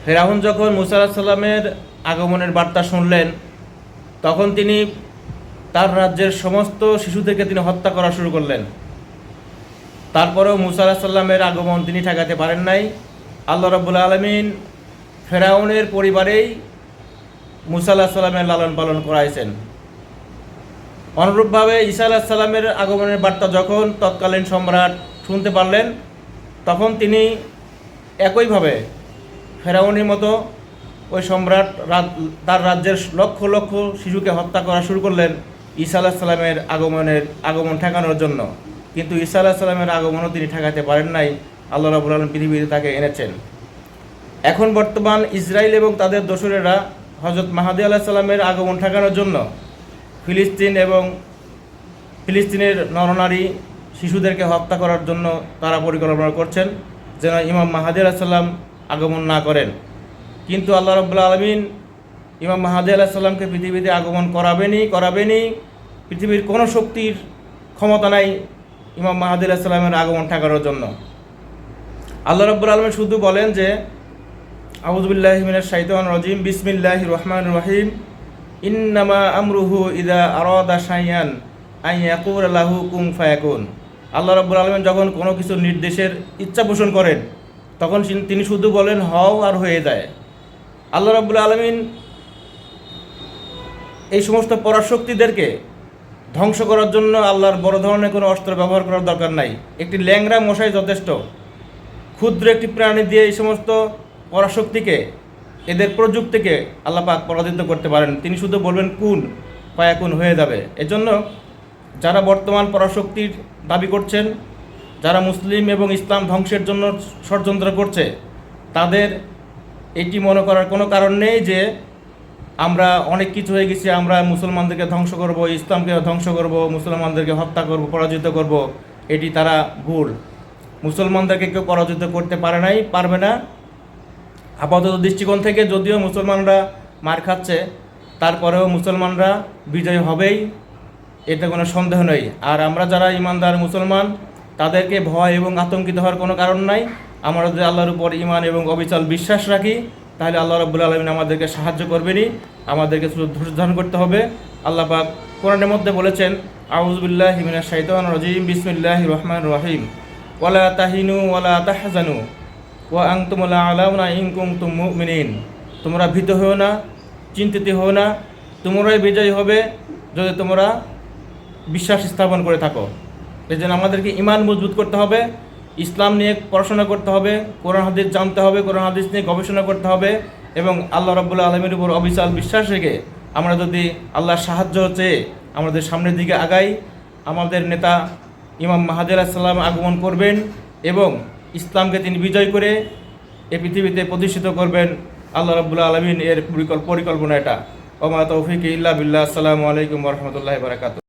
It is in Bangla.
ফেরাউন যখন মুসা আলাইহিস সালামের আগমনের বার্তা শুনলেন, তখন তিনি তার রাজ্যের সমস্ত শিশুদেরকে তিনি হত্যা করা শুরু করলেন। তারপরেও মুসা আলাইহিস সালামের আগমন তিনি ঠেকাতে পারেন নাই। আল্লাহ রাব্বুল আলামিন ফেরাউনের পরিবারেই মুসা আলাইহিস সালামের লালন পালন করাইছেন। অনুরূপভাবে ঈসা আলাইহিস সালামের আগমনের বার্তা যখন তৎকালীন সম্রাট শুনতে পারলেন, তখন তিনি একইভাবে ফেরাউনের মতো ওই সম্রাট তার রাজ্যের লক্ষ লক্ষ শিশুকে হত্যা করা শুরু করলেন ঈসা আলাইহিস সালামের আগমন ঠেকানোর জন্য। কিন্তু ঈসা আলাইহিস সালামের আগমনও তিনি ঠেকাতে পারেন নাই। আল্লাহ রাব্বুল আলামিন পৃথিবীতে তাকে এনেছেন। এখন বর্তমান ইসরায়েল এবং তাদের দোসরেরা হযরত মাহদী আলাইহিস সালামের আগমন ঠেকানোর জন্য ফিলিস্তিনের নরনারী শিশুদেরকে হত্যা করার জন্য তারা পরিকল্পনা করছেন, যেন ইমাম মাহদী আলাইহিস সালাম আগমন না করেন। কিন্তু আল্লাহ রাব্বুল আলামিন ইমাম মাহদী আলাইহিস সালামকে পৃথিবীতে আগমন করাবেনই। পৃথিবীর কোনো শক্তির ক্ষমতা নাই ইমাম মাহদী আলাইহিস সালামের আগমন ঠেকানোর জন্য। আল্লাহ রাব্বুল আলামিন শুধু বলেন যে, আউযু বিল্লাহি মিনাশ শাইতানির রাজিম, বিসমিল্লাহির রহমানির রহিম, ইন্নামা আমরুহু ইযা আরাদা শাইআন আন ইয়াকুলা লাহু কুন ফায়াকুন। আল্লাহ রাব্বুল আলামিন যখন কোনো কিছু নির্দেশের ইচ্ছা পোষণ করেন, তখন তিনি শুধু বলেন হও আর হয়ে যায়। আল্লাহ রাব্বুল আলামিন এই সমস্ত পরাশক্তিদেরকে ধ্বংস করার জন্য আল্লাহর বড় ধরনের কোনো অস্ত্র ব্যবহার করার দরকার নাই। একটি ল্যাংড়া মশাই যথেষ্ট। ক্ষুদ্র একটি প্রাণী দিয়ে এই সমস্ত পরাশক্তিকে, এদের প্রযুক্তিকে আল্লাহ পাক পরাজিত করতে পারেন। তিনি শুধু বলবেন কুন ফায়াকুন, হয়ে যাবে। এজন্য যারা বর্তমান পরাশক্তির দাবি করছেন, যারা মুসলিম এবং ইসলাম ধ্বংসের জন্য ষড়যন্ত্র করছে, তাদের এটি মনে করার কোনো কারণ নেই যে আমরা অনেক কিছু হয়ে গেছি, আমরা মুসলমানদেরকে ধ্বংস করব, ইসলামকে ধ্বংস করব, মুসলমানদেরকে হত্যা করব, পরাজিত করব। এটি তারা ভুল। মুসলমানদেরকে কেউ পরাজিত করতে পারবে না। আপাতত দৃষ্টিকোণ থেকে যদিও মুসলমানরা মার খাচ্ছে, তারপরেও মুসলমানরা বিজয়ী হবেই, এতে কোনো সন্দেহ নেই। আর আমরা যারা ইমানদার মুসলমান, তাদেরকে ভয় এবং আতঙ্কিত হওয়ার কোনো কারণ নাই। আমরা যদি আল্লাহর উপর ঈমান এবং অবিচল বিশ্বাস রাখি, তাহলে আল্লাহ রাব্বুল আলামিন আমাদেরকে সাহায্য করবেনই। আমাদেরকে শুধু ধৈর্য ধারণ করতে হবে। আল্লাহ পাক কোরআনের মধ্যে বলেছেন, আউযু বিল্লাহি মিনাশ শাইতানির রাজিম, বিসমিল্লাহির রহমানির রহিম, ওয়ালা তাহিনু ওয়ালা তাহজানু ওয়া আনতুমুল আ'লাউনা ইন কুনতুম মুমিনিন। তোমরা ভীত হও না, চিন্তিত হও না, তোমরাই বিজয়ী হবে যদি তোমরা বিশ্বাস স্থাপন করে থাকো। এই জন্য আমাদেরকে ঈমান মজবুত করতে হবে, ইসলাম নিয়ে পড়াশোনা করতে হবে, কোরআন হাদিস জানতে হবে, কোরআন হাদিস নিয়ে গবেষণা করতে হবে এবং আল্লাহ রাব্বুল আলামিনের উপর অবিচল বিশ্বাস রেখে আমরা যদি আল্লাহর সাহায্য চেয়ে আমাদের সামনের দিকে আগাই, আমাদের নেতা ইমাম মাহদী আলাইহিস সালাম আগমন করবেন এবং ইসলামকে তিনি বিজয় করে এই পৃথিবীতে প্রতিষ্ঠিত করবেন। আল্লাহ রাব্বুল আলামিন এর পরিকল্পনা এটা। ওয়া মা তাওফীকি ইল্লা বিল্লাহ। আসসালামু আলাইকুম ওয়া রাহমাতুল্লাহি ওয়া বারাকাতুহু।